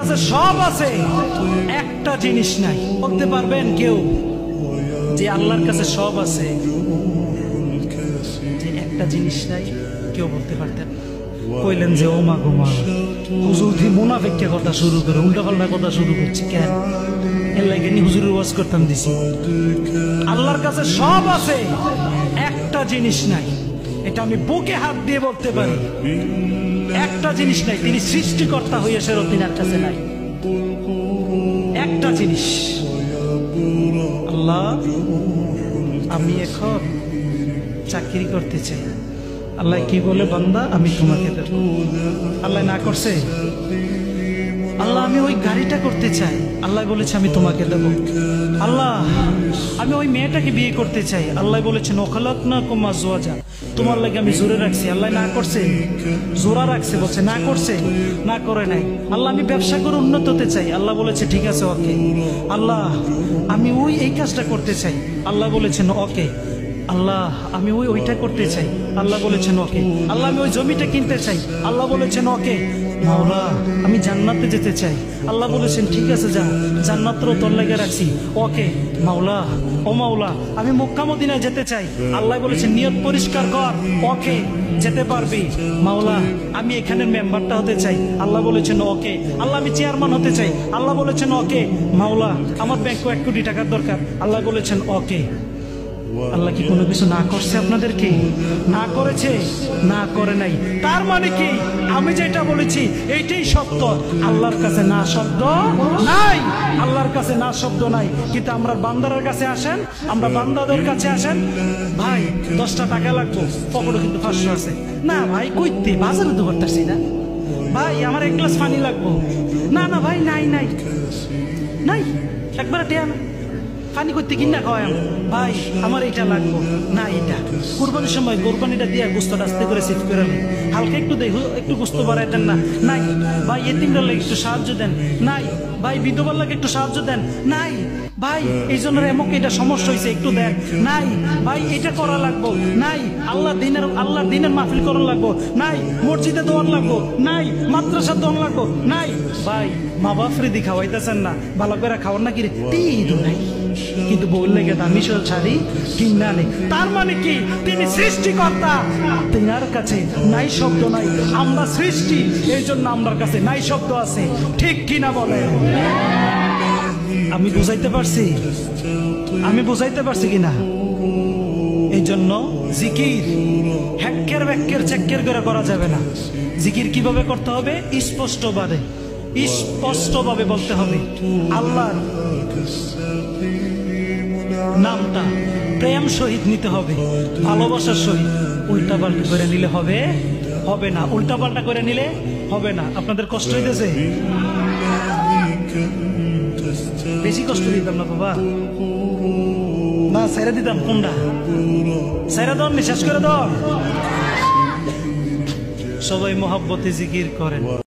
কাছে সব আছে, একটা জিনিস নাই। বলতে পারবেন কেউ যে আল্লাহর কাছে সব আছে, যে একটা জিনিস নাই? কেউ বলতে পারতেন? কইলেন যে ও মা গো মা, হুজুর দি মুনাফিককে কথা শুরু করে উল্টাপাল্টা কথা শুরু করছি কেন? এর লাগে নি হুজুরের ওয়াজ করতাম দিছি। আল্লাহর কাছে সব আছে, একটা জিনিস নাই। এটা আমি বুকে হাত দিয়ে বলতে পারি। একটা জিনিস নাই, তিনি সৃষ্টিকর্তা হইয়াছেন, তিনার কাছে নাই একটা জিনিস। আল্লাহ, আমি এখন চাকরি করতে চাই। আল্লাহ কি বলে, বান্দা আমি তোমাকে দেব। আল্লাহ না করছে? আল্লাহ আমি ওই গাড়িটা করতে চাই, আল্লাহ বলেছে আমি তোমাকে দেব। আল্লাহ আমি ওই মেয়েটাকে বিয়ে করতে চাই, আল্লাহ বলেছেন ওখালাকনাকুম আজওয়াজা, তোমার লাগে আমি জোরে রাখছি। আল্লাহ না করছে? জোরা রাখছে, বলছে না করছে? না করে নাই। আল্লাহ আমি ব্যবসা করে উন্নত হতে চাই, আল্লাহ বলেছে ঠিক আছে ওকে। আল্লাহ আমি ওই এই কাজটা করতে চাই, আল্লাহ বলেছেন ওকে। আল্লাহ আমি ওইটা করতে চাই, আল্লাহ বলেছেন ওকে। আল্লাহ আমি ওই জমিটা কিনতে চাই, আল্লাহ বলেছেন ওকে। মাওলা আমি জান্নাতে যেতে চাই, আল্লাহ বলেছেন ঠিক আছে যা, জান্নাতেরও তোর লেগে রাখছি, ওকে। মাওলা ও মাওলা আমি মক্কা মদিনায় যেতে চাই, আল্লাহ বলেছেন নিয়ত পরিষ্কার কর, ওকে যেতে পারবি। মাওলা আমি এখানের মেম্বারটা হতে চাই, আল্লাহ বলেছেন ওকে। আল্লাহ আমি চেয়ারম্যান হতে চাই, আল্লাহ বলেছেন ওকে। মাওলা আমার ব্যাংকে 1 কোটি টাকার দরকার, আল্লাহ বলেছেন ওকে। আল্লাহ কি কোনো কিছু না করছে আপনাদেরকে? না করেছে? না করে নাই। তার মানে কি আমি যেটা বলেছি এইটাই সত্য। আল্লাহর কাছে না শব্দ নাই, আল্লাহর কাছে না শব্দ নাই। কিন্তু আমরা বান্দারের কাছে আসেন, আমরা বান্দাদের কাছে আসেন, ভাই 10টা টাকা লাগবো, পকেটে কিন্তু 500 আছে। না ভাই কইতে বাজারে তো করতেছি না, ভাই আমার 1 গ্লাস পানি লাগবো। না না ভাই নাই নাই নাই, একবারে টেয়া না, পানি করতে কিনা খাওয়াই ভাই আমার এটা লাগবো না। এটা কোরবানির সময় কোরবানিটা দিয়ে গোস্তটা আস্তে করে সিফট করে নেই, হালকা একটু দেখো, একটু গোস্ত বাড়াই দেন না। নাই ভাই এতিমরা লাগে একটু সাহায্য দেন। নাই ভাই বিধবার লাগে একটু সাহায্য দেন। নাই ভাই এই জন্য এমক এটা সমস্যা হয়েছে একটু দেন। নাই ভাই এটা করা লাগবো। নাই আল্লাহর দিনের মাহফিল করা লাগবো। নাই মসজিদে দোয়ান লাগবো। নাই মাদ্রাসা দোয়ান লাগবো। নাই ভাই মা বাপ ফ্রিদি খাওয়াইতেছেন না, ভালো করে খাওয়ার নাকি রে তিনও নাই, কিন্তু বললে গে দামি শাড়ি কিনা নেই। তার মানে কি তিনি সৃষ্টিকর্তা, তিনার কাছে নাই শব্দ নাই। আমরা সৃষ্টি, এই জন্য আমার কাছে নাই শব্দ আছে। ঠিক কিনা বলে? আমি বুঝাইতে পারছি? আমি বুঝাইতে পারছি কিনা? এই জন্য জিকির হ্যাক্কের ব্যাক্কের চেক্কের করে করা যাবে না। জিকির কিভাবে করতে হবে? স্পষ্টভাবে বলতে হবে। আল্লাহর নামটা প্রেম সহিত নিতে হবে, ভালোবাসার সহিত। উল্টা পাল্টা করে নিলে হবে না, উল্টা পাল্টা করে নিলে হবে না। আপনাদের কষ্ট হইতেছে? বেশি কষ্ট দিতাম না বাবা, না ছেড়ে দিতাম। কোনটা ছেড়ে দাও, শেষ করে দাও। সবাই মহব্বতে জিকির করেন।